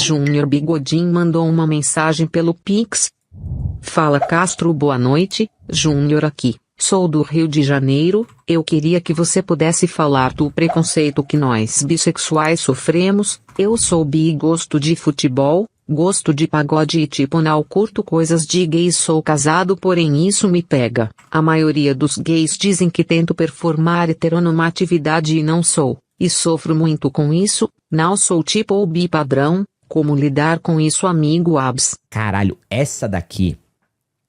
Júnior Bigodinho mandou uma mensagem pelo Pix. Fala Castro, boa noite, Júnior aqui. Sou do Rio de Janeiro, eu queria que você pudesse falar do preconceito que nós bissexuais sofremos. Eu sou bi e gosto de futebol, gosto de pagode e tipo não curto coisas de gays. Sou casado, porém isso me pega. A maioria dos gays dizem que tento performar heteronormatividade e não sou, e sofro muito com isso. Não sou tipo ou bi padrão. Como lidar com isso, amigo Abs? Caralho, essa daqui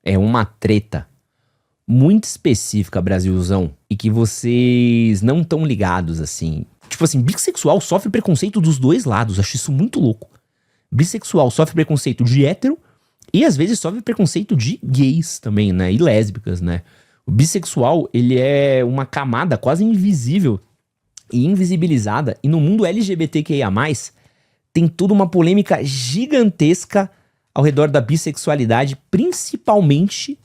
é uma treta muito específica, Brasilzão, e que vocês não estão ligados, assim. Tipo assim, bissexual sofre preconceito dos dois lados, acho isso muito louco. Bissexual sofre preconceito de hétero e às vezes sofre preconceito de gays também, né, e lésbicas, né. O bissexual, ele é uma camada quase invisível e invisibilizada, e no mundo LGBTQIA+, tem toda uma polêmica gigantesca ao redor da bissexualidade, principalmente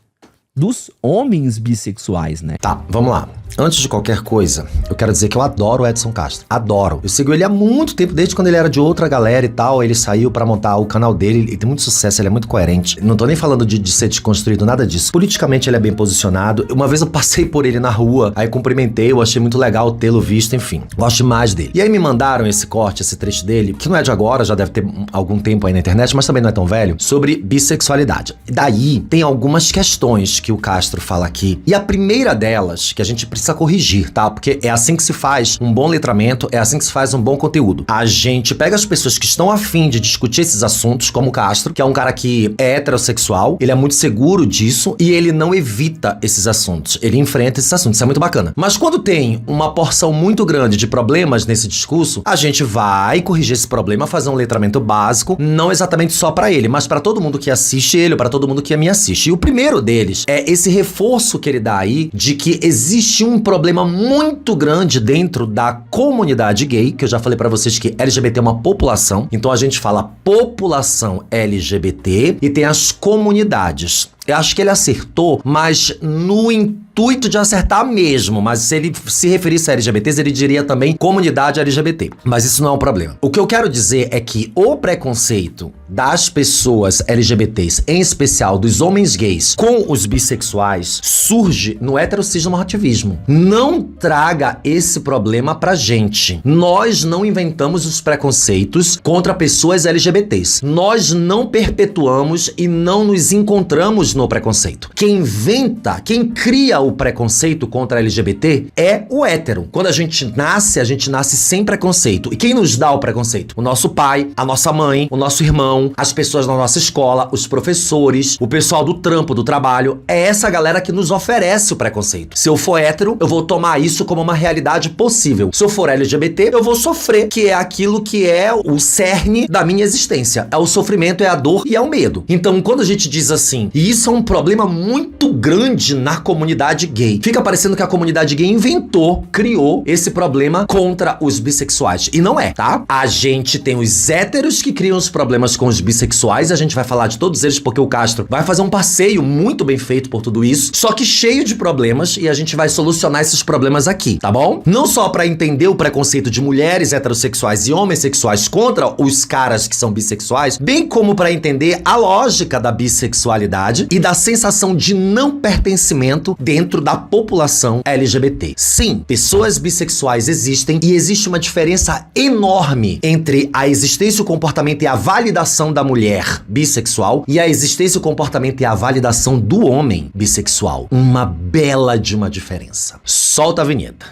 dos homens bissexuais, né? Tá, vamos lá. Antes de qualquer coisa, eu quero dizer que eu adoro o Edson Castro. Adoro. Eu sigo ele há muito tempo, desde quando ele era de outra galera e tal. Ele saiu pra montar o canal dele. Ele tem muito sucesso, ele é muito coerente. Não tô nem falando de ser desconstruído, nada disso. Politicamente ele é bem posicionado. Uma vez eu passei por ele na rua, aí cumprimentei, eu achei muito legal tê-lo visto, enfim. Gosto mais dele. E aí me mandaram esse corte, esse trecho dele, que não é de agora, já deve ter algum tempo aí na internet, mas também não é tão velho, sobre bissexualidade. Daí tem algumas questões que o Castro fala aqui. E a primeira delas, que a gente precisa corrigir, tá? Porque é assim que se faz um bom letramento, é assim que se faz um bom conteúdo. A gente pega as pessoas que estão a fim de discutir esses assuntos, como o Castro, que é um cara que é heterossexual, ele é muito seguro disso e ele não evita esses assuntos, ele enfrenta esses assuntos, isso é muito bacana. Mas quando tem uma porção muito grande de problemas nesse discurso, a gente vai corrigir esse problema, fazer um letramento básico, não exatamente só pra ele, mas pra todo mundo que assiste ele, pra todo mundo que me assiste. E o primeiro deles é esse reforço que ele dá aí de que existe um problema muito grande dentro da comunidade gay, que eu já falei pra vocês que LGBT é uma população, então a gente fala população LGBT e tem as comunidades. Eu acho que ele acertou, mas no intuito de acertar mesmo. Mas se ele se referisse a LGBTs, ele diria também comunidade LGBT. Mas isso não é um problema. O que eu quero dizer é que o preconceito das pessoas LGBTs, em especial dos homens gays, com os bissexuais, surge no heterossexualismo. Não traga esse problema pra gente. Nós não inventamos os preconceitos contra pessoas LGBTs. Nós não perpetuamos e não nos encontramos no preconceito. Quem inventa, quem cria o preconceito contra LGBT é o hétero. Quando a gente nasce sem preconceito. E quem nos dá o preconceito? O nosso pai, a nossa mãe, o nosso irmão, as pessoas da nossa escola, os professores, o pessoal do trampo, do trabalho. É essa galera que nos oferece o preconceito. Se eu for hétero, eu vou tomar isso como uma realidade possível. Se eu for LGBT, eu vou sofrer, que é aquilo que é o cerne da minha existência. É o sofrimento, é a dor e é o medo. Então, quando a gente diz assim, e isso é um problema muito grande na comunidade gay, fica parecendo que a comunidade gay inventou, criou esse problema contra os bissexuais. E não é, tá? A gente tem os héteros que criam os problemas com os bissexuais, a gente vai falar de todos eles porque o Castro vai fazer um passeio muito bem feito por tudo isso, só que cheio de problemas, e a gente vai solucionar esses problemas aqui, tá bom? Não só pra entender o preconceito de mulheres heterossexuais e homossexuais contra os caras que são bissexuais, bem como pra entender a lógica da bissexualidade e da sensação de não pertencimento dentro da população LGBT. Sim, pessoas bissexuais existem e existe uma diferença enorme entre a existência, o comportamento e a validação da mulher bissexual e a existência, o comportamento e a validação do homem bissexual. Uma bela de uma diferença. Solta a vinheta.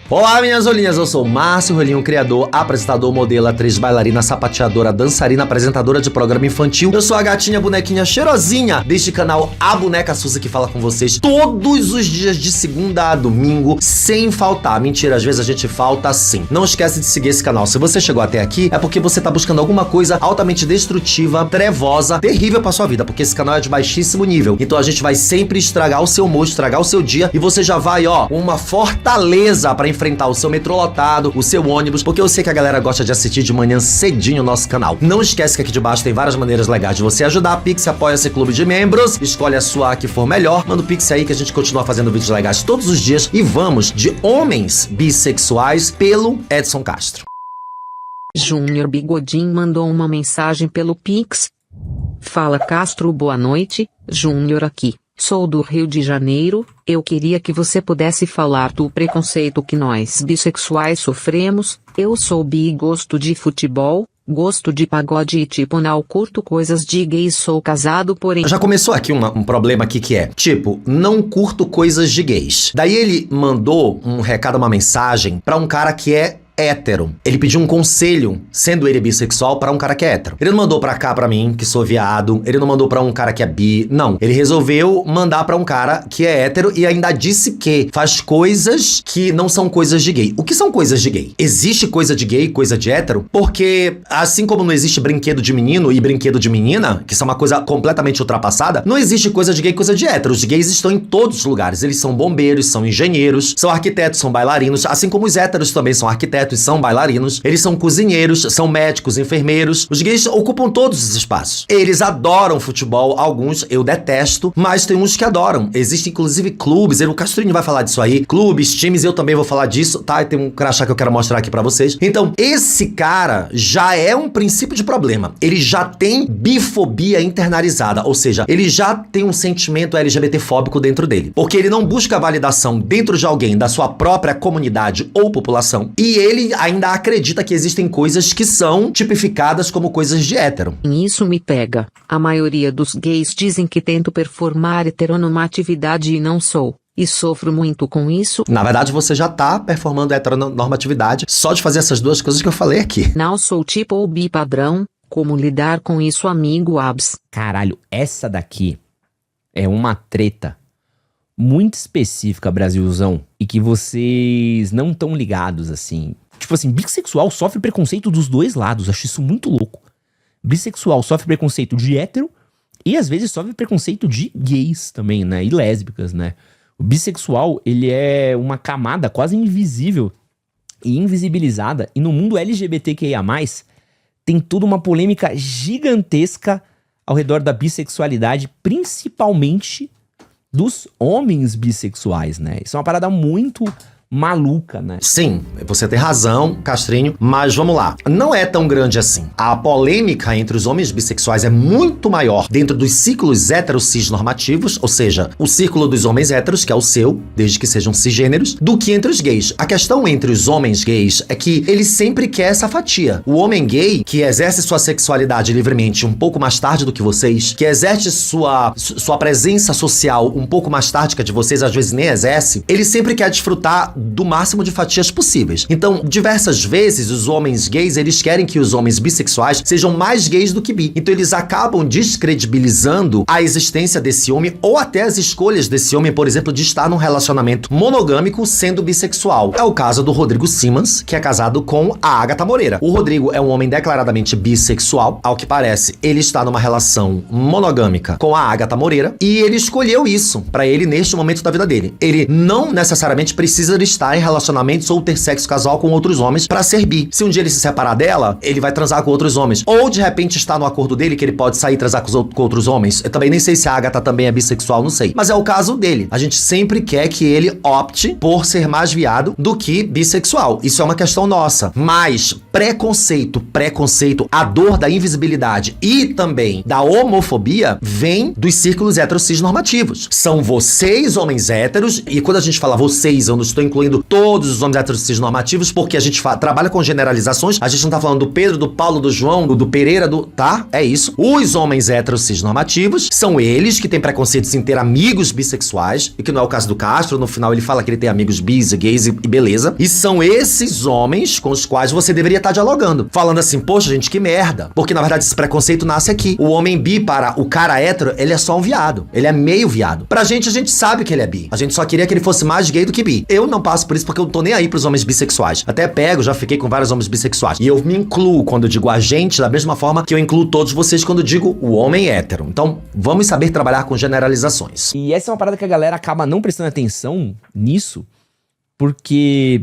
Olá, minhas olhinhas, eu sou Márcio Rolinho, criador, apresentador, modelo, atriz, bailarina, sapateadora, dançarina, apresentadora de programa infantil. Eu sou a gatinha bonequinha cheirosinha deste canal A Boneca Sussa, que fala com vocês todos os dias de segunda a domingo, sem faltar. Mentira, às vezes a gente falta sim. Não esquece de seguir esse canal. Se você chegou até aqui, é porque você tá buscando alguma coisa altamente destrutiva, trevosa, terrível pra sua vida, porque esse canal é de baixíssimo nível. Então a gente vai sempre estragar o seu humor, estragar o seu dia, e você já vai, ó, uma fortaleza pra enfrentar o seu metrô lotado, o seu ônibus, porque eu sei que a galera gosta de assistir de manhã cedinho o nosso canal. Não esquece que aqui de baixo tem várias maneiras legais de você ajudar. Pix, apoia-se clube de membros, escolhe a sua que for melhor, manda o Pix aí que a gente continua fazendo vídeos legais todos os dias e vamos de homens bissexuais pelo Edson Castro. Júnior Bigodin mandou uma mensagem pelo Pix. Fala Castro, boa noite, Júnior aqui. Sou do Rio de Janeiro, eu queria que você pudesse falar do preconceito que nós bissexuais sofremos. Eu sou bi e gosto de futebol, gosto de pagode e tipo não curto coisas de gays, sou casado porém... Já começou aqui um problema aqui que é, tipo, não curto coisas de gays. Daí ele mandou um recado, uma mensagem pra um cara que é hétero. Ele pediu um conselho, sendo ele bissexual, pra um cara que é hétero. Ele não mandou pra cá, pra mim, que sou viado. Ele não mandou pra um cara que é bi. Não. Ele resolveu mandar pra um cara que é hétero e ainda disse que faz coisas que não são coisas de gay. O que são coisas de gay? Existe coisa de gay, coisa de hétero? Porque, assim como não existe brinquedo de menino e brinquedo de menina, que são uma coisa completamente ultrapassada, não existe coisa de gay, coisa de hétero. Os gays estão em todos os lugares. Eles são bombeiros, são engenheiros, são arquitetos, são bailarinos, assim como os héteros também são arquitetos, são bailarinos, eles são cozinheiros, são médicos, enfermeiros. Os gays ocupam todos os espaços. Eles adoram futebol, alguns eu detesto, mas tem uns que adoram. Existem inclusive clubes, o Castrinho vai falar disso aí, clubes, times, eu também vou falar disso, tá? E tem um crachá que eu quero mostrar aqui pra vocês. Então, esse cara já é um princípio de problema. Ele já tem bifobia internalizada, ou seja, ele já tem um sentimento LGBT-fóbico dentro dele. Porque ele não busca validação dentro de alguém da sua própria comunidade ou população, e ele ainda acredita que existem coisas que são tipificadas como coisas de hétero. Isso me pega. A maioria dos gays dizem que tento performar heteronormatividade e não sou. E sofro muito com isso. Na verdade, você já tá performando heteronormatividade só de fazer essas duas coisas que eu falei aqui. Não sou tipo ou bi padrão. Como lidar com isso, amigo Abs? Caralho, essa daqui é uma treta muito específica, Brasilzão, e que vocês não estão ligados, assim. Tipo assim, bissexual sofre preconceito dos dois lados, acho isso muito louco. Bissexual sofre preconceito de hétero e às vezes sofre preconceito de gays também, né, e lésbicas, né. O bissexual, ele é uma camada quase invisível e invisibilizada, e no mundo LGBTQIA+, tem toda uma polêmica gigantesca ao redor da bissexualidade, principalmente dos homens bissexuais, né? Isso é uma parada muito maluca, né? Sim, você tem razão, Castrinho, mas vamos lá. Não é tão grande assim. A polêmica entre os homens bissexuais é muito maior dentro dos círculos heterocisnormativos, ou seja, o círculo dos homens héteros, que é o seu, desde que sejam cisgêneros, do que entre os gays. A questão entre os homens gays é que ele sempre quer essa fatia. O homem gay, que exerce sua sexualidade livremente um pouco mais tarde do que vocês, que exerce sua presença social um pouco mais tarde que a de vocês, às vezes nem exerce, ele sempre quer desfrutar do máximo de fatias possíveis. Então, diversas vezes, os homens gays, eles querem que os homens bissexuais sejam mais gays do que bi. Então, eles acabam descredibilizando a existência desse homem ou até as escolhas desse homem, por exemplo, de estar num relacionamento monogâmico sendo bissexual. É o caso do Rodrigo Simmons, que é casado com a Agatha Moreira. O Rodrigo é um homem declaradamente bissexual, ao que parece, ele está numa relação monogâmica com a Agatha Moreira e ele escolheu isso pra ele neste momento da vida dele. Ele não necessariamente precisa estar em relacionamentos ou ter sexo casual com outros homens pra ser bi. Se um dia ele se separar dela, ele vai transar com outros homens. Ou de repente está no acordo dele que ele pode sair e transar com outros homens. Eu também nem sei se a Agatha também é bissexual, não sei. Mas é o caso dele. A gente sempre quer que ele opte por ser mais viado do que bissexual. Isso é uma questão nossa. Mas preconceito, a dor da invisibilidade e também da homofobia vem dos círculos heterocisnormativos. São vocês, homens héteros, e quando a gente fala vocês, eu não estou incluindo todos os homens heterocisnormativos, porque a gente trabalha com generalizações, a gente não tá falando do Pedro, do Paulo, do João, do Pereira, tá? É isso. Os homens heterocisnormativos são eles que têm preconceito em ter amigos bissexuais, e que não é o caso do Castro, no final ele fala que ele tem amigos bis, gays e beleza. E são esses homens com os quais você deveria estar dialogando, falando assim, poxa gente, que merda, porque na verdade esse preconceito nasce aqui. O homem bi para o cara hétero, ele é só um viado, ele é meio viado. Pra gente, a gente sabe que ele é bi, a gente só queria que ele fosse mais gay do que bi. Eu não passo por isso porque eu não tô nem aí pros homens bissexuais. Até pego, já fiquei com vários homens bissexuais. E eu me incluo quando eu digo a gente, da mesma forma que eu incluo todos vocês quando eu digo o homem hétero. Então, vamos saber trabalhar com generalizações. E essa é uma parada que a galera acaba não prestando atenção nisso, Porque...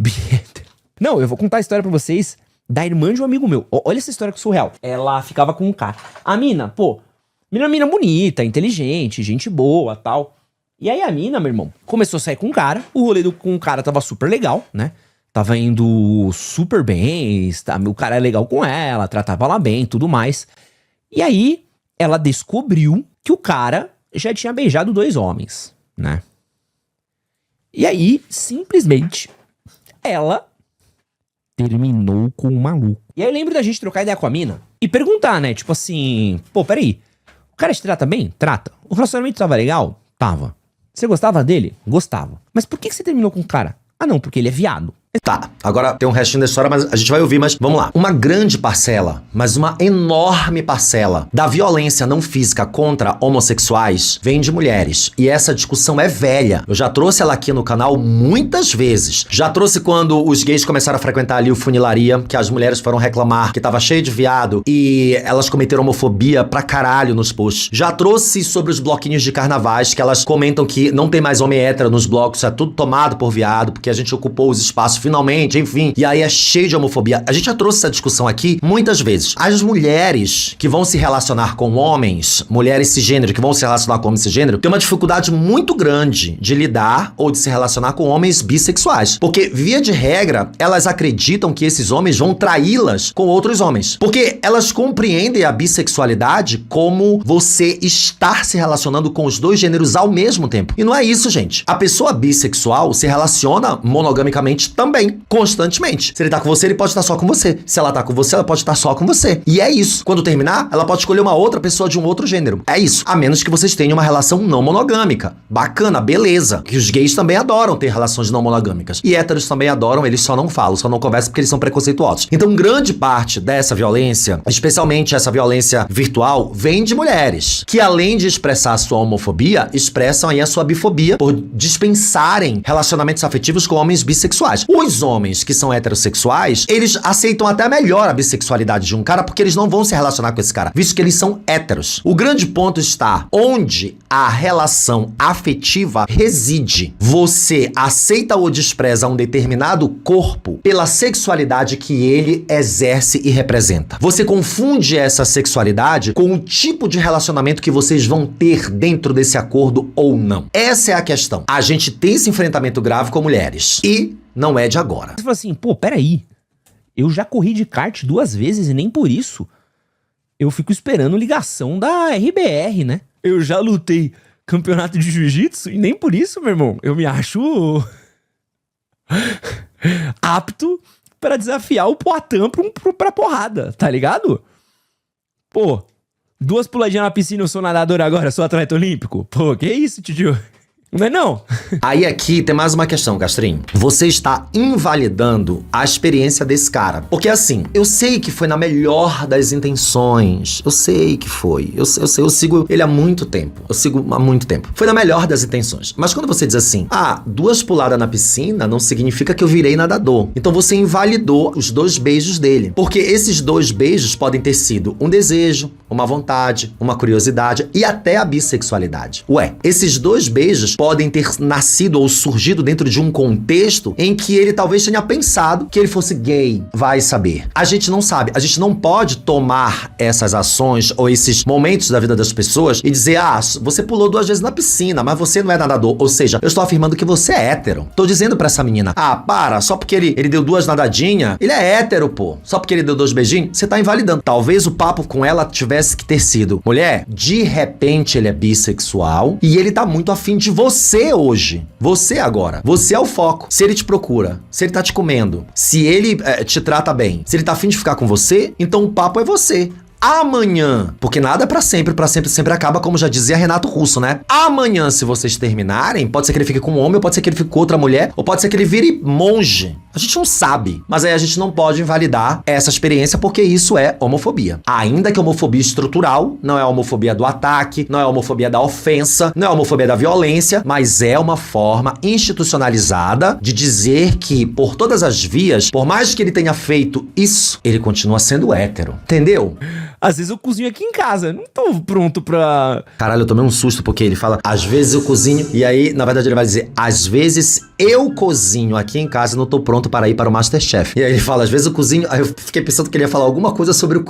Não, eu vou contar a história pra vocês da irmã de um amigo meu. Olha essa história que surreal. Ela ficava com um cara. A mina, pô, mina bonita, inteligente, gente boa, tal. E aí a mina, meu irmão, começou a sair com um cara. O rolê com o cara tava super legal, né? Tava indo super bem, o cara é legal com ela, tratava ela bem, tudo mais. E aí ela descobriu que o cara já tinha beijado 2 homens, né? E aí, simplesmente, ela terminou com o maluco. E aí eu lembro da gente trocar ideia com a mina e perguntar, né? Tipo assim, pô, peraí, o cara te trata bem? Trata. O relacionamento tava legal? Tava. Você gostava dele? Gostava. Mas por que você terminou com o cara? Ah não, porque ele é viado. Tá, agora tem um restinho da história, mas a gente vai ouvir, mas vamos lá. Uma grande parcela, mas uma enorme parcela da violência não física contra homossexuais vem de mulheres. E essa discussão é velha. Eu já trouxe ela aqui no canal muitas vezes. Já trouxe quando os gays começaram a frequentar ali o Funilaria, que as mulheres foram reclamar que tava cheio de viado e elas cometeram homofobia pra caralho nos posts. Já trouxe sobre os bloquinhos de carnavais, que elas comentam que não tem mais homem hétero nos blocos, é tudo tomado por viado, porque a gente ocupou os espaços finalmente, enfim. E aí é cheio de homofobia. A gente já trouxe essa discussão aqui muitas vezes. As mulheres que vão se relacionar com homens, mulheres cisgênero que vão se relacionar com homens cisgênero, têm uma dificuldade muito grande de lidar ou de se relacionar com homens bissexuais. Porque, via de regra, elas acreditam que esses homens vão traí-las com outros homens. Porque elas compreendem a bissexualidade como você estar se relacionando com os 2 gêneros ao mesmo tempo. E não é isso, gente. A pessoa bissexual se relaciona monogamicamente também, constantemente. Se ele tá com você, ele pode estar só com você. Se ela tá com você, ela pode estar só com você. E é isso. Quando terminar, ela pode escolher uma outra pessoa de um outro gênero. É isso. A menos que vocês tenham uma relação não monogâmica. Bacana, beleza. Que os gays também adoram ter relações não monogâmicas. E héteros também adoram, eles só não falam, só não conversam porque eles são preconceituosos. Então, grande parte dessa violência, especialmente essa violência virtual, vem de mulheres, que além de expressar a sua homofobia, expressam aí a sua bifobia por dispensarem relacionamentos afetivos com homens bissexuais. Os homens que são heterossexuais, eles aceitam até melhor a bissexualidade de um cara porque eles não vão se relacionar com esse cara, visto que eles são héteros. O grande ponto está onde a relação afetiva reside. Você aceita ou despreza um determinado corpo pela sexualidade que ele exerce e representa. Você confunde essa sexualidade com o tipo de relacionamento que vocês vão ter dentro desse acordo ou não. Essa é a questão. A gente tem esse enfrentamento grave com mulheres e não é de agora. Você fala assim, pô, peraí. Eu já corri de kart 2 vezes e nem por isso eu fico esperando ligação da RBR, né? Eu já lutei campeonato de jiu-jitsu e nem por isso, meu irmão, eu me acho apto para desafiar o Poatan pra porrada, tá ligado? Pô, 2 puladinhas na piscina, eu sou nadador agora, sou atleta olímpico. Pô, que isso, tio? Não é não? Aí aqui tem mais uma questão, Castrinho. Você está invalidando a experiência desse cara. Porque assim, eu sei que foi na melhor das intenções. Eu sei que foi. Eu sigo ele há muito tempo. Foi na melhor das intenções. Mas quando você diz assim, 2 puladas na piscina não significa que eu virei nadador. Então você invalidou os 2 beijos dele. Porque esses 2 beijos podem ter sido um desejo, uma vontade, uma curiosidade e até a bissexualidade. Ué, esses 2 beijos podem ter nascido ou surgido dentro de um contexto em que ele talvez tenha pensado que ele fosse gay. Vai saber. A gente não sabe. A gente não pode tomar essas ações ou esses momentos da vida das pessoas e dizer, você pulou 2 vezes na piscina, mas você não é nadador. Ou seja, eu estou afirmando que você é hétero. Tô dizendo pra essa menina, para, só porque ele deu 2 nadadinhas, ele é hétero, pô. Só porque ele deu 2 beijinhos, você tá invalidando. Talvez o papo com ela tivesse que ter sido, mulher, de repente ele é bissexual e ele tá muito afim de você hoje. Você agora. Você é o foco. Se ele te procura, se ele tá te comendo, se ele te trata bem, se ele tá afim de ficar com você, então o papo é você. Amanhã, porque nada é pra sempre sempre acaba, como já dizia Renato Russo, né? Amanhã, se vocês terminarem, pode ser que ele fique com um homem, ou pode ser que ele fique com outra mulher, ou pode ser que ele vire monge. A gente não sabe, mas aí a gente não pode invalidar essa experiência porque isso é homofobia. Ainda que homofobia estrutural, não é a homofobia do ataque, não é a homofobia da ofensa, não é a homofobia da violência, mas é uma forma institucionalizada de dizer que, por todas as vias, por mais que ele tenha feito isso, ele continua sendo hétero. Entendeu? Às vezes eu cozinho aqui em casa, não tô pronto pra... Caralho, eu tomei um susto porque ele fala, às vezes eu cozinho, e aí, na verdade, ele vai dizer, às vezes eu cozinho aqui em casa e não tô pronto para ir para o MasterChef. E aí ele fala, às vezes eu cozinho, aí eu fiquei pensando que ele ia falar alguma coisa sobre o...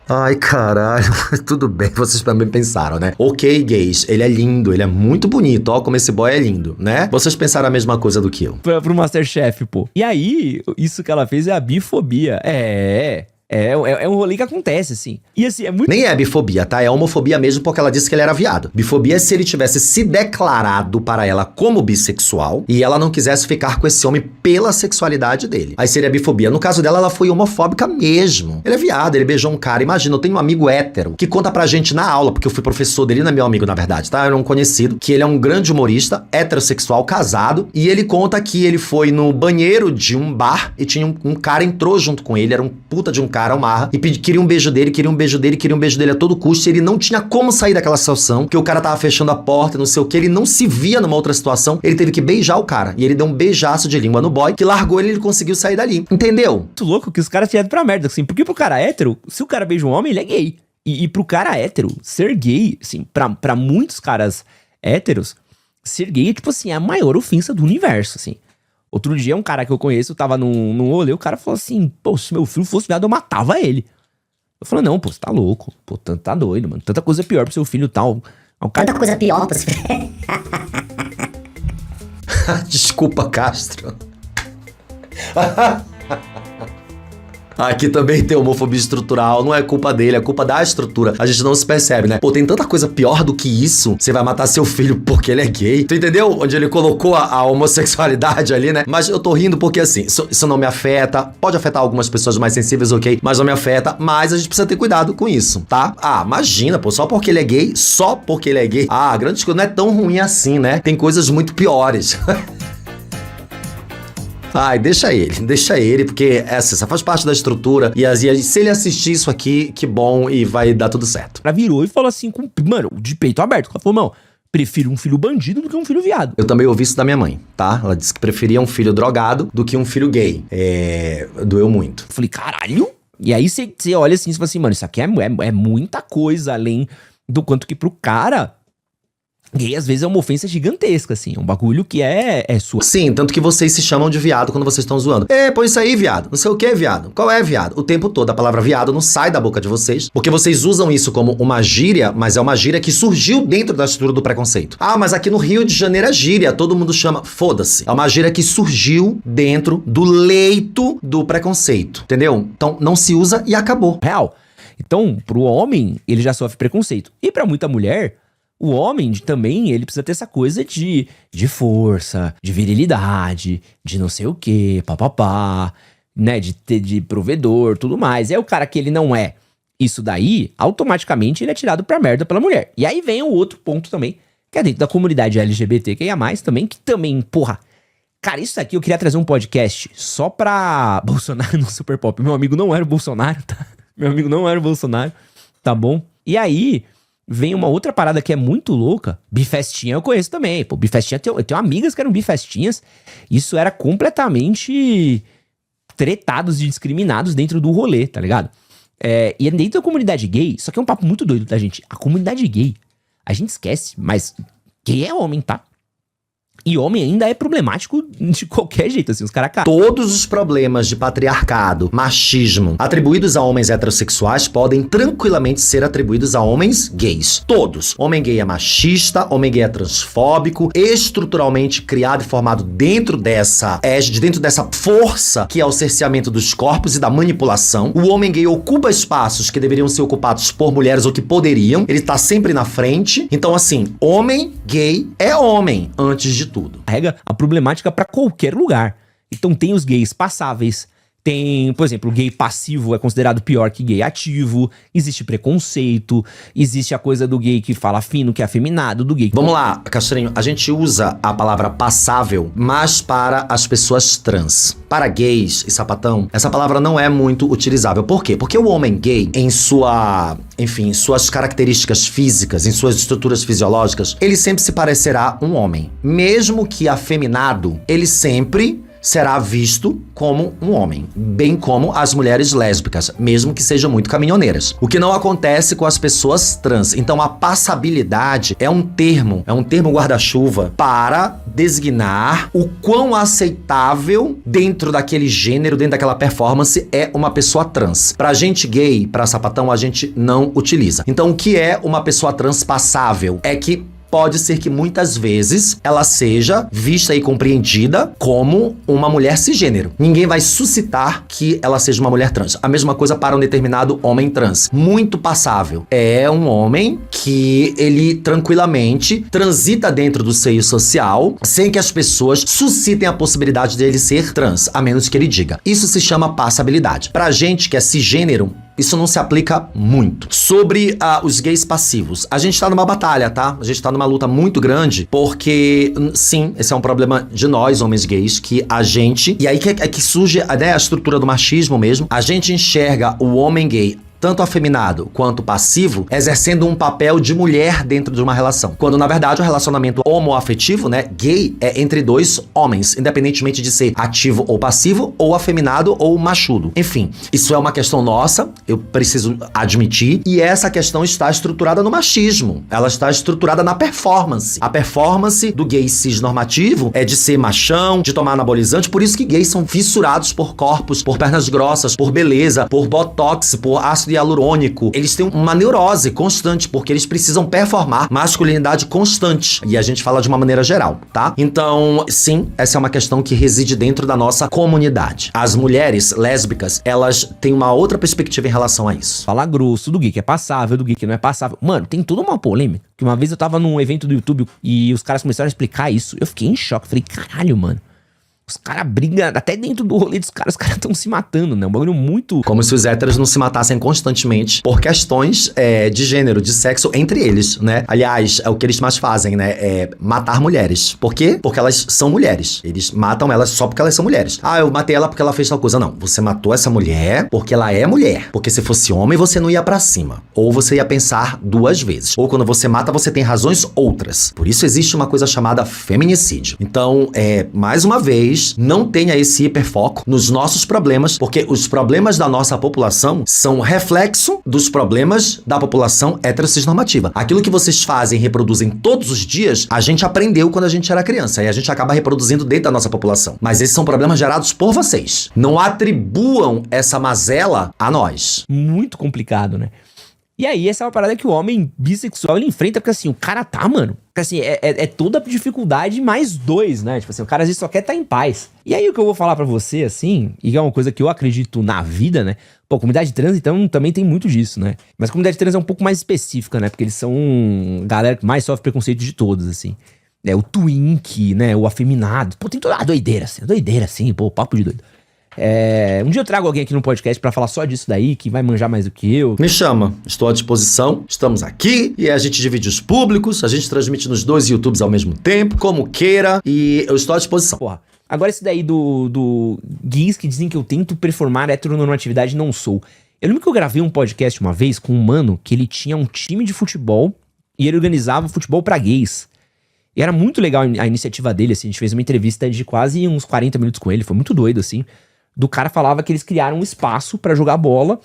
Ai, caralho, tudo bem, vocês também pensaram, né? Ok, gays, ele é lindo, ele é muito bonito, ó como esse boy é lindo, né? Vocês pensaram a mesma coisa do que eu. Pro MasterChef, pô. E aí, isso que ela fez é a bifobia. É um rolê que acontece, assim. E assim, é muito... Nem é bifobia, tá? É homofobia mesmo porque ela disse que ele era viado. Bifobia é se ele tivesse se declarado para ela como bissexual e ela não quisesse ficar com esse homem pela sexualidade dele. Aí seria bifobia. No caso dela, ela foi homofóbica mesmo. Ele é viado, ele beijou um cara. Imagina, eu tenho um amigo hétero que conta pra gente na aula, porque eu fui professor dele, não é meu amigo, na verdade, tá? Era um conhecido, que ele é um grande humorista, heterossexual, casado, e ele conta que ele foi no banheiro de um bar e tinha um cara entrou junto com ele, era um puta de um cara, o Marra, e queria um beijo dele a todo custo, e ele não tinha como sair daquela situação, porque o cara tava fechando a porta, não sei o que, ele não se via numa outra situação, ele teve que beijar o cara, e ele deu um beijaço de língua no boy, que largou ele e ele conseguiu sair dali, entendeu? Muito louco que os caras tinham ido pra merda, assim, porque pro cara hétero, se o cara beija um homem, ele é gay. E pro cara hétero, ser gay, assim, pra muitos caras héteros, ser gay é, tipo assim, a maior ofensa do universo, assim. Outro dia, um cara que eu conheço, tava num rolê, o cara falou assim, pô, se meu filho fosse viado, eu matava ele. Eu falei, não, pô, você tá louco. Pô, tá doido, mano. Tanta coisa pior pro seu filho e tal. Tanta coisa pior pro seu filho. Desculpa, Castro. Aqui também tem homofobia estrutural, não é culpa dele, é culpa da estrutura. A gente não se percebe, né? Pô, tem tanta coisa pior do que isso. Você vai matar seu filho porque ele é gay. Tu entendeu? Onde ele colocou a homossexualidade ali, né? Mas eu tô rindo porque, assim, isso não me afeta. Pode afetar algumas pessoas mais sensíveis, ok? Mas não me afeta. Mas a gente precisa ter cuidado com isso, tá? Ah, imagina, pô, só porque ele é gay. Ah, grande coisa, não é tão ruim assim, né? Tem coisas muito piores. Ai, deixa ele, porque essa faz parte da estrutura, e se ele assistir isso aqui, que bom, e vai dar tudo certo. Ela virou e falou assim, mano, de peito aberto, ela falou, não, prefiro um filho bandido do que um filho viado. Eu também ouvi isso da minha mãe, tá? Ela disse que preferia um filho drogado do que um filho gay. Doeu muito. Eu falei, caralho? E aí você olha assim e fala assim, mano, isso aqui é muita coisa, além do quanto que pro cara... Gay, às vezes, é uma ofensa gigantesca, assim. Um bagulho que é sua. Sim, tanto que vocês se chamam de viado quando vocês estão zoando. Põe isso aí, viado. Não sei o que, viado. Qual é, viado? O tempo todo, a palavra viado não sai da boca de vocês, porque vocês usam isso como uma gíria, mas é uma gíria que surgiu dentro da estrutura do preconceito. Ah, mas aqui no Rio de Janeiro é gíria, todo mundo chama. Foda-se. É uma gíria que surgiu dentro do leito do preconceito, entendeu? Então, não se usa e acabou. Real. Então, pro homem, ele já sofre preconceito. E pra muita mulher... O homem também, ele precisa ter essa coisa de força, de virilidade, de não sei o que, papapá, né, de provedor, tudo mais. É o cara que ele não é isso daí, automaticamente ele é tirado pra merda pela mulher. E aí vem o outro ponto também, que é dentro da comunidade LGBTQIA+, também, que também, porra... Cara, isso aqui eu queria trazer um podcast só pra Bolsonaro no Super Pop. Meu amigo não era o Bolsonaro, tá? Meu amigo não era o Bolsonaro, tá bom? E aí... Vem uma outra parada que é muito louca. Bifestinha eu conheço também. Pô, bifestinha, eu tenho amigas que eram bifestinhas. Isso era completamente tretados e discriminados dentro do rolê, tá ligado? E dentro da comunidade gay, só que é um papo muito doido, tá, gente? A comunidade gay, a gente esquece, mas gay é homem, tá? E homem ainda é problemático de qualquer jeito, assim, os caras... Todos os problemas de patriarcado, machismo, atribuídos a homens heterossexuais podem tranquilamente ser atribuídos a homens gays. Todos. Homem gay é machista, homem gay é transfóbico, estruturalmente criado e formado dentro dessa força que é o cerceamento dos corpos e da manipulação. O homem gay ocupa espaços que deveriam ser ocupados por mulheres ou que poderiam. Ele tá sempre na frente. Então, assim, homem gay é homem, antes de tudo. Carrega a problemática pra qualquer lugar. Então tem os gays passáveis, tem, por exemplo, o gay passivo é considerado pior que gay ativo, existe preconceito, existe a coisa do gay que fala fino, que é afeminado, do gay... Vamos lá, Castrinho, a gente usa a palavra passável, mas para as pessoas trans. Para gays e sapatão, essa palavra não é muito utilizável. Por quê? Porque o homem gay, em suas características físicas, em suas estruturas fisiológicas, ele sempre se parecerá um homem. Mesmo que afeminado, ele sempre será visto como um homem, bem como as mulheres lésbicas, mesmo que sejam muito caminhoneiras. O que não acontece com as pessoas trans. Então a passabilidade é um termo guarda-chuva para designar o quão aceitável dentro daquele gênero, dentro daquela performance é uma pessoa trans. Pra gente gay, pra sapatão, a gente não utiliza. Então o que é uma pessoa trans passável? É que pode ser que muitas vezes ela seja vista e compreendida como uma mulher cisgênero. Ninguém vai suscitar que ela seja uma mulher trans. A mesma coisa para um determinado homem trans. Muito passável. É um homem que ele tranquilamente transita dentro do seio social sem que as pessoas suscitem a possibilidade dele ser trans, a menos que ele diga. Isso se chama passabilidade. Pra gente que é cisgênero, isso não se aplica muito. Sobre os gays passivos, a gente tá numa batalha, tá? A gente tá numa luta muito grande, porque, sim, esse é um problema de nós, homens gays, que a gente... E aí que surge a estrutura do machismo mesmo. A gente enxerga o homem gay, tanto afeminado quanto passivo, exercendo um papel de mulher dentro de uma relação. Quando, na verdade, o relacionamento homoafetivo, né, gay, é entre dois homens, independentemente de ser ativo ou passivo, ou afeminado ou machudo. Enfim, isso é uma questão nossa, eu preciso admitir, e essa questão está estruturada no machismo. Ela está estruturada na performance. A performance do gay cisnormativo é de ser machão, de tomar anabolizante, por isso que gays são fissurados por corpos, por pernas grossas, por beleza, por botox, por ácido hialurônico. Eles têm uma neurose constante, porque eles precisam performar masculinidade constante. E a gente fala de uma maneira geral, tá? Então, sim, essa é uma questão que reside dentro da nossa comunidade. As mulheres lésbicas, elas têm uma outra perspectiva em relação a isso. Falar grosso do gay que é passável, do gay que não é passável. Mano, tem toda uma polêmica. Que uma vez eu tava num evento do YouTube e os caras começaram a explicar isso. Eu fiquei em choque. Falei, caralho, mano. Os caras brigam, até dentro do rolê dos caras, os caras estão se matando, né? Um bagulho muito... Como se os héteros não se matassem constantemente por questões de gênero, de sexo entre eles, né? Aliás, é o que eles mais fazem, né? É matar mulheres. Por quê? Porque elas são mulheres. Eles matam elas só porque elas são mulheres. Ah, eu matei ela porque ela fez tal coisa. Não, você matou essa mulher porque ela é mulher. Porque se fosse homem, você não ia pra cima. Ou você ia pensar duas vezes. Ou quando você mata, você tem razões outras. Por isso existe uma coisa chamada feminicídio. Então, mais uma vez, não tenha esse hiperfoco nos nossos problemas, porque os problemas da nossa população são reflexo dos problemas da população heterossexnormativa. Aquilo que vocês fazem e reproduzem todos os dias, a gente aprendeu quando a gente era criança, e a gente acaba reproduzindo dentro da nossa população. Mas esses são problemas gerados por vocês. Não atribuam essa mazela a nós. Muito complicado, né? E aí, essa é uma parada que o homem bissexual, ele enfrenta, porque assim, o cara tá, mano... Porque assim, é toda a dificuldade mais dois, né? Tipo assim, o cara às vezes só quer estar em paz. E aí, o que eu vou falar pra você, assim, e é uma coisa que eu acredito na vida, né? Pô, a comunidade trans, então, também tem muito disso, né? Mas a comunidade trans é um pouco mais específica, né? Porque eles são a galera que mais sofre preconceito de todos, assim. O twink, né? O afeminado. Pô, tem toda a doideira, assim, pô, papo de doido. Um dia eu trago alguém aqui no podcast pra falar só disso daí, que vai manjar mais do que eu. Me chama, estou à disposição, estamos aqui e a gente divide os públicos, a gente transmite nos dois YouTubes ao mesmo tempo, como queira, e eu estou à disposição. Porra, agora esse daí do gays que dizem que eu tento performar heteronormatividade, não sou. Eu lembro que eu gravei um podcast uma vez com um mano que ele tinha um time de futebol e ele organizava futebol pra gays. E era muito legal a iniciativa dele, assim, a gente fez uma entrevista de quase uns 40 minutos com ele, foi muito doido, assim. Do cara falava que eles criaram um espaço pra jogar bola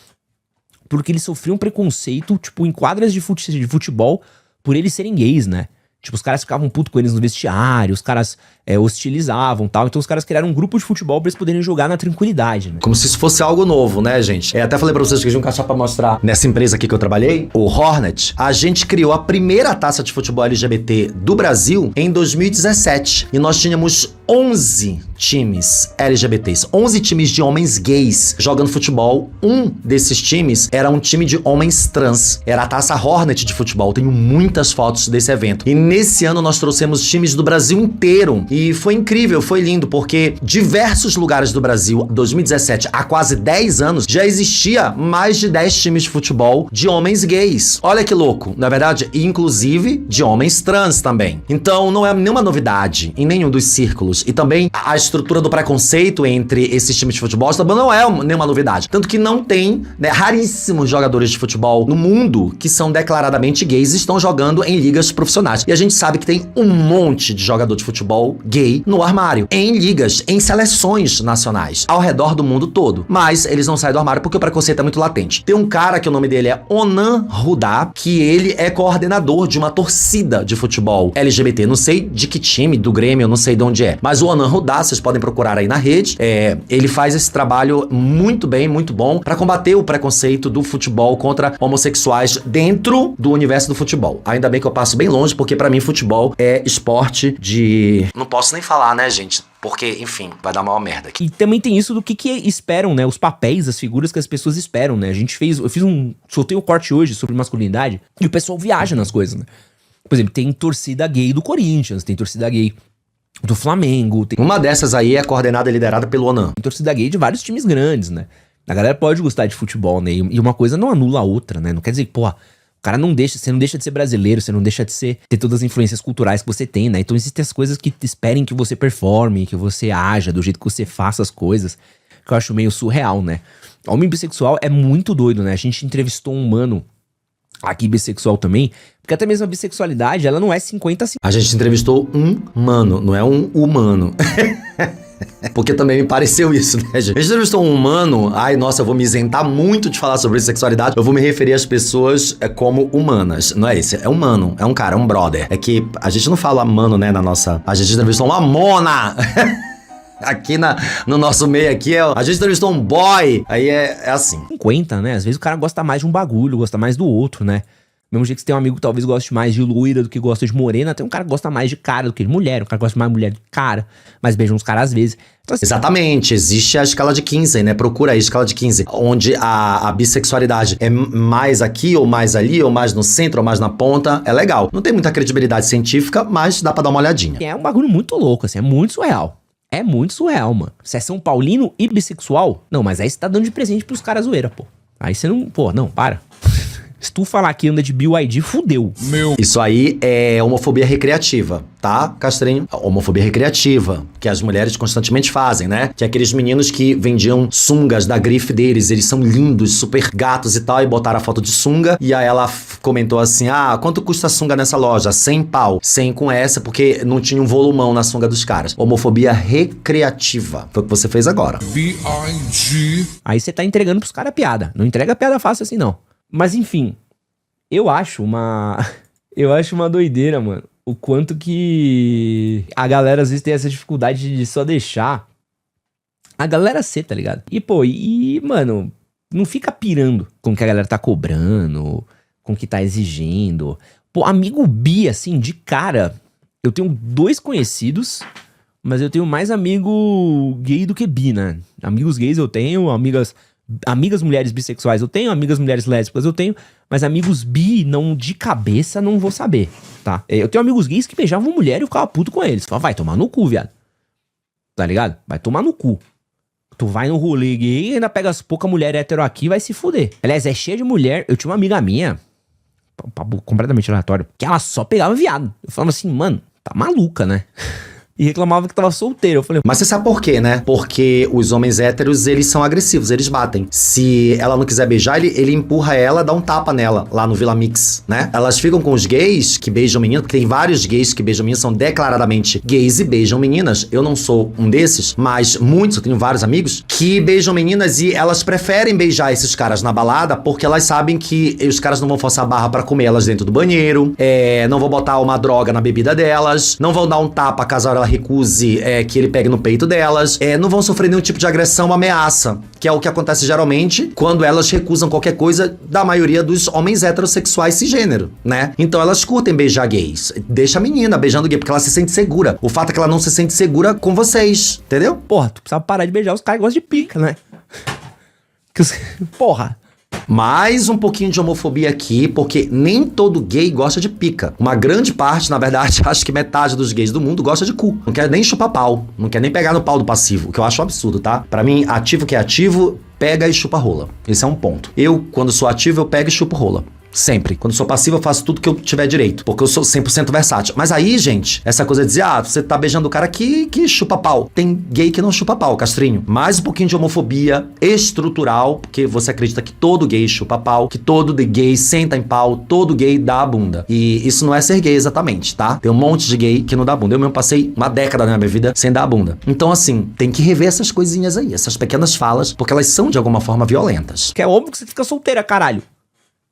porque eles sofriam preconceito, tipo, em quadras de futebol por eles serem gays, né? Tipo, os caras ficavam putos com eles no vestiário, os caras hostilizavam e tal. Então os caras criaram um grupo de futebol pra eles poderem jogar na tranquilidade, né? Como se isso fosse algo novo, né, gente? Até falei pra vocês que eu tinha um cachorro pra mostrar nessa empresa aqui que eu trabalhei, o Hornet. A gente criou a primeira taça de futebol LGBT do Brasil em 2017. E nós tínhamos 11 times LGBTs, 11 times de homens gays jogando futebol. Um desses times era um time de homens trans. Era a taça Hornet de futebol. Tenho muitas fotos desse evento. E nesse ano nós trouxemos times do Brasil inteiro. E foi incrível, foi lindo, porque diversos lugares do Brasil, 2017, há quase 10 anos, já existia mais de 10 times de futebol de homens gays. Olha que louco, na verdade, inclusive de homens trans também. Então não é nenhuma novidade em nenhum dos círculos. E também a estrutura do preconceito entre esses times de futebol também não é nenhuma novidade. Tanto que não tem, né, raríssimos jogadores de futebol no mundo que são declaradamente gays e estão jogando em ligas profissionais. E a gente sabe que tem um monte de jogador de futebol gay no armário, em ligas, em seleções nacionais, ao redor do mundo todo. Mas eles não saem do armário porque o preconceito é muito latente. Tem um cara que o nome dele é Onan Rudá, que ele é coordenador de uma torcida de futebol LGBT. Não sei de que time, do Grêmio, eu não sei de onde é. Mas o Onan Rudá, vocês podem procurar aí na rede, ele faz esse trabalho muito bem, muito bom, pra combater o preconceito do futebol contra homossexuais dentro do universo do futebol. Ainda bem que eu passo bem longe, porque pra mim futebol é esporte de... Não posso nem falar, né, gente? Porque, enfim, vai dar uma merda aqui. E também tem isso do que esperam, né? Os papéis, as figuras que as pessoas esperam, né? Soltei um corte hoje sobre masculinidade e o pessoal viaja nas coisas, né? Por exemplo, tem torcida gay do Corinthians, tem torcida gay do Flamengo. Uma dessas aí é coordenada e liderada pelo Onan. Tem torcida gay de vários times grandes, né? A galera pode gostar de futebol, né? E uma coisa não anula a outra, né? Não quer dizer que, o cara você não deixa de ser brasileiro, você não deixa de ter todas as influências culturais que você tem, né? Então existem as coisas que esperem que você performe, que você haja, do jeito que você faça as coisas, que eu acho meio surreal, né? Homem bissexual é muito doido, né? A gente entrevistou um mano aqui bissexual também, porque até mesmo a bissexualidade, ela não é 50-50. A gente entrevistou um mano, não é um humano. Porque também me pareceu isso, né, gente? A gente entrevistou um humano, nossa, eu vou me isentar muito de falar sobre sexualidade, eu vou me referir às pessoas como humanas, não é esse? É humano, é um cara, é um brother. É que a gente não fala mano, né, a gente entrevistou uma mona! Aqui no nosso meio aqui, a gente entrevistou um boy, aí é assim. 50, né? Às vezes o cara gosta mais de um bagulho, gosta mais do outro, né? Mesmo jeito que você tem um amigo que talvez goste mais de loira do que gosta de morena, tem um cara que gosta mais de cara do que de mulher, um cara que gosta mais de mulher do que cara, mas beija uns caras às vezes. Então, assim, exatamente, existe a escala de Kinsey, né? Procura aí a escala de Kinsey, onde a bissexualidade é mais aqui, ou mais ali, ou mais no centro, ou mais na ponta, é legal. Não tem muita credibilidade científica, mas dá pra dar uma olhadinha. É um bagulho muito louco, assim, é muito surreal. É muito surreal, mano. Você é São Paulino e bissexual? Não, mas aí você tá dando de presente pros caras zoeira, pô. Aí você não... Pô, não, para. Se tu falar que anda de BYD, fudeu. Isso aí é homofobia recreativa, tá, Castrinho? Homofobia recreativa, que as mulheres constantemente fazem, né? Que é aqueles meninos que vendiam sungas da grife deles, eles são lindos, super gatos e tal, e botaram a foto de sunga, e aí ela comentou assim, quanto custa a sunga nessa loja? 100 pau. 100 com essa, porque não tinha um volumão na sunga dos caras. Homofobia recreativa. Foi o que você fez agora. BIG. Aí você tá entregando pros caras a piada. Não entrega a piada fácil assim, não. Mas enfim, eu acho uma doideira, mano, o quanto que a galera às vezes tem essa dificuldade de só deixar a galera ser, tá ligado? E mano, não fica pirando com o que a galera tá cobrando, com o que tá exigindo. Pô, amigo bi, assim, de cara, eu tenho 2 conhecidos, mas eu tenho mais amigo gay do que bi, né? Amigos gays eu tenho, amigas mulheres bissexuais eu tenho, amigas mulheres lésbicas eu tenho, mas amigos bi, não de cabeça, não vou saber, tá? Eu tenho amigos gays que beijavam mulher e eu ficava puto com eles. Falava, vai tomar no cu, viado. Tá ligado? Vai tomar no cu. Tu vai no rolê gay e ainda pega as poucas mulheres hétero aqui e vai se fuder. Aliás, é cheia de mulher. Eu tinha uma amiga minha, completamente aleatório, que ela só pegava viado. Eu falava assim, mano, tá maluca, né? E reclamava que tava solteiro. Eu falei... Mas você sabe por quê, né? Porque os homens héteros, eles são agressivos, eles batem. Se ela não quiser beijar, ele empurra ela, dá um tapa nela, lá no Vila Mix, né? Elas ficam com os gays que beijam meninas, porque tem vários gays que beijam meninas, são declaradamente gays e beijam meninas. Eu não sou um desses, mas muitos, eu tenho vários amigos, que beijam meninas e elas preferem beijar esses caras na balada porque elas sabem que os caras não vão forçar a barra pra comer elas dentro do banheiro, não vão botar uma droga na bebida delas, não vão dar um tapa caso ela recuse que ele pegue no peito delas, não vão sofrer nenhum tipo de agressão ou ameaça, que é o que acontece geralmente quando elas recusam qualquer coisa da maioria dos homens heterossexuais cisgênero, né? Então elas curtem beijar gays. Deixa a menina beijando gay, porque ela se sente segura. O fato é que ela não se sente segura com vocês, entendeu? Porra, tu precisa parar de beijar os caras que gostam de pica, né? Porra. Mais um pouquinho de homofobia aqui, porque nem todo gay gosta de pica. Uma grande parte, na verdade, acho que metade dos gays do mundo gosta de cu. Não quer nem chupar pau, não quer nem pegar no pau do passivo, o que eu acho um absurdo, tá? Pra mim, ativo que é ativo, pega e chupa rola. Esse é um ponto. Eu, quando sou ativo, eu pego e chupo rola. Sempre. Quando eu sou passivo, eu faço tudo que eu tiver direito. Porque eu sou 100% versátil. Mas aí, gente, essa coisa de dizer, você tá beijando o cara que chupa pau. Tem gay que não chupa pau, Castrinho. Mais um pouquinho de homofobia estrutural, porque você acredita que todo gay chupa pau, que todo gay senta em pau, todo gay dá a bunda. E isso não é ser gay exatamente, tá? Tem um monte de gay que não dá a bunda. Eu mesmo passei uma década na minha vida sem dar a bunda. Então, assim, tem que rever essas coisinhas aí, essas pequenas falas, porque elas são de alguma forma violentas. Que é óbvio que você fica solteira, caralho.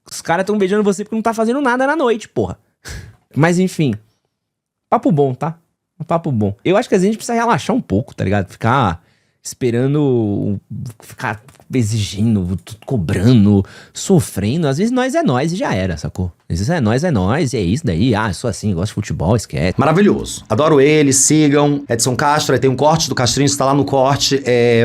Os caras tão beijando você porque não tá fazendo nada na noite, porra. Mas enfim, papo bom, tá? Papo bom. Eu acho que às vezes a gente precisa relaxar um pouco, tá ligado? Ficar esperando, ficar exigindo, cobrando, sofrendo. Às vezes nós e já era, sacou? Às vezes é nós, e é isso daí. Eu sou assim, gosto de futebol, esquece. Maravilhoso. Adoro ele, sigam. Edson Castro, aí tem um corte do Castrinho, está lá no corte.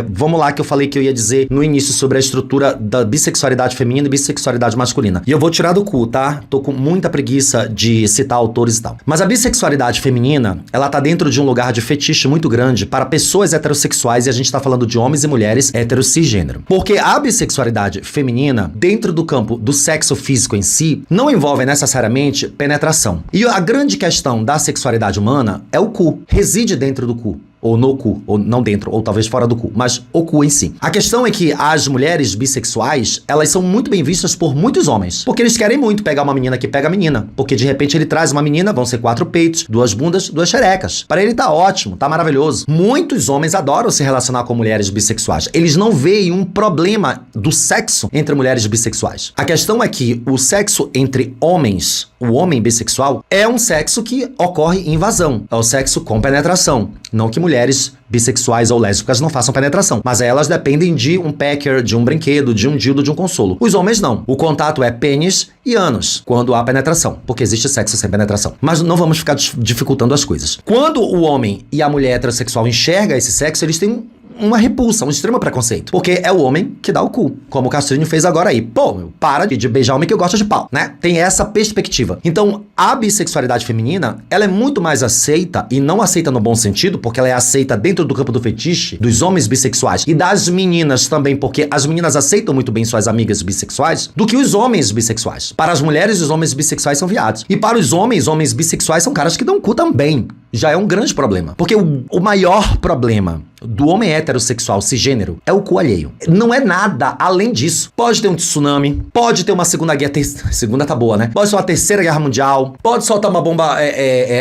Vamos lá que eu falei que eu ia dizer no início sobre a estrutura da bissexualidade feminina e bissexualidade masculina. E eu vou tirar do cu, tá? Tô com muita preguiça de citar autores e tal. Mas a bissexualidade feminina, ela tá dentro de um lugar de fetiche muito grande para pessoas heterossexuais, e a gente tá falando de homens e mulheres hétero cisgênero. Porque a bissexualidade feminina, dentro do campo do sexo físico em si, não envolve necessariamente penetração. E a grande questão da sexualidade humana é o cu. Reside dentro do cu. Ou no cu, ou não dentro, ou talvez fora do cu, mas o cu em si. A questão é que as mulheres bissexuais, elas são muito bem vistas por muitos homens, porque eles querem muito pegar uma menina que pega a menina, porque de repente ele traz uma menina, vão ser 4 peitos, 2 bundas, 2 xerecas. Para ele tá ótimo, tá maravilhoso. Muitos homens adoram se relacionar com mulheres bissexuais. Eles não veem um problema do sexo entre mulheres bissexuais. A questão é que o sexo entre homens, o homem bissexual, é um sexo que ocorre em invasão, é o sexo com penetração, não que mulheres bissexuais ou lésbicas não façam penetração, mas elas dependem de um packer, de um brinquedo, de um dildo, de um consolo. Os homens não. O contato é pênis e ânus, quando há penetração, porque existe sexo sem penetração. Mas não vamos ficar dificultando as coisas. Quando o homem e a mulher heterossexual enxergam esse sexo, eles têm uma repulsa, um extremo preconceito. Porque é o homem que dá o cu, como o Castrinho fez agora aí. Pô, para de beijar homem que eu gosto de pau, né? Tem essa perspectiva. Então, a bissexualidade feminina, ela é muito mais aceita, e não aceita no bom sentido, porque ela é aceita dentro do campo do fetiche, dos homens bissexuais, e das meninas também, porque as meninas aceitam muito bem suas amigas bissexuais, do que os homens bissexuais. Para as mulheres, os homens bissexuais são viados. E para os homens bissexuais são caras que dão cu também. Já é um grande problema. Porque o maior problema do homem heterossexual cisgênero é o cu alheio. Não é nada além disso. Pode ter um tsunami, pode ter uma segunda guerra... Segunda tá boa, né? Pode ser uma terceira guerra mundial, pode soltar uma bomba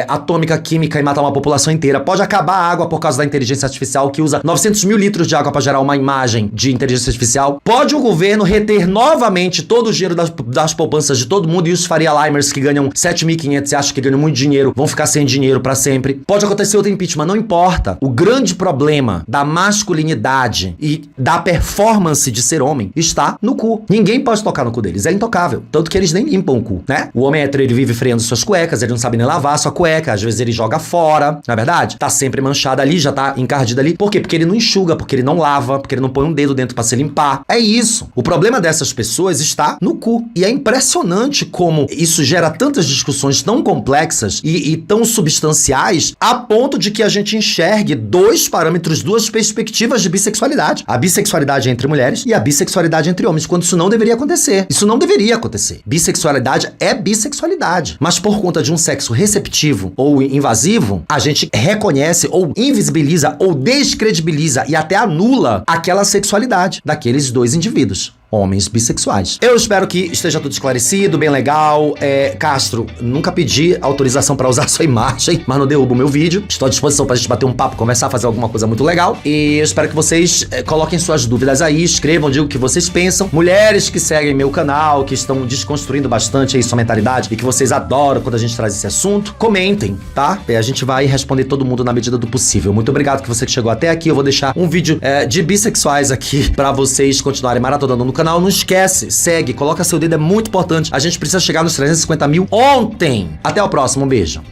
atômica, química e matar uma população inteira, pode acabar a água por causa da inteligência artificial, que usa 900 mil litros de água para gerar uma imagem de inteligência artificial. Pode o governo reter novamente todo o dinheiro das poupanças de todo mundo, e os Faria Limers que ganham 7.500 e acham que ganham muito dinheiro vão ficar sem dinheiro para sempre. Pode acontecer outro impeachment, não importa. O grande problema da masculinidade e da performance de ser homem está no cu. Ninguém pode tocar no cu deles, é intocável. Tanto que eles nem limpam o cu, né? O homem hétero, ele vive freando suas cuecas, ele não sabe nem lavar sua cueca, às vezes ele joga fora, não é verdade? Tá sempre manchada ali, já tá encardida ali. Por quê? Porque ele não enxuga, porque ele não lava, porque ele não põe um dedo dentro pra se limpar. É isso. O problema dessas pessoas está no cu. E é impressionante como isso gera tantas discussões tão complexas e tão substanciais, a ponto de que a gente enxergue 2 parâmetros, 2 perspectivas de bissexualidade. A bissexualidade entre mulheres e a bissexualidade entre homens, quando isso não deveria acontecer. Isso não deveria acontecer. Bissexualidade é bissexualidade. Mas por conta de um sexo receptivo ou invasivo, a gente reconhece ou invisibiliza ou descredibiliza e até anula aquela sexualidade daqueles 2 indivíduos. Homens bissexuais. Eu espero que esteja tudo esclarecido, bem legal. Castro, nunca pedi autorização pra usar sua imagem, mas não derruba o meu vídeo. Estou à disposição pra gente bater um papo, conversar, fazer alguma coisa muito legal. E eu espero que vocês coloquem suas dúvidas aí, escrevam, digam o que vocês pensam. Mulheres que seguem meu canal, que estão desconstruindo bastante aí sua mentalidade e que vocês adoram quando a gente traz esse assunto, comentem, tá? A gente vai responder todo mundo na medida do possível. Muito obrigado que você que chegou até aqui. Eu vou deixar um vídeo de bissexuais aqui pra vocês continuarem maratonando no canal. Não esquece, segue, coloca seu dedo, é muito importante. A gente precisa chegar nos 350 mil ontem. Até o próximo, um beijo.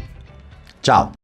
Tchau.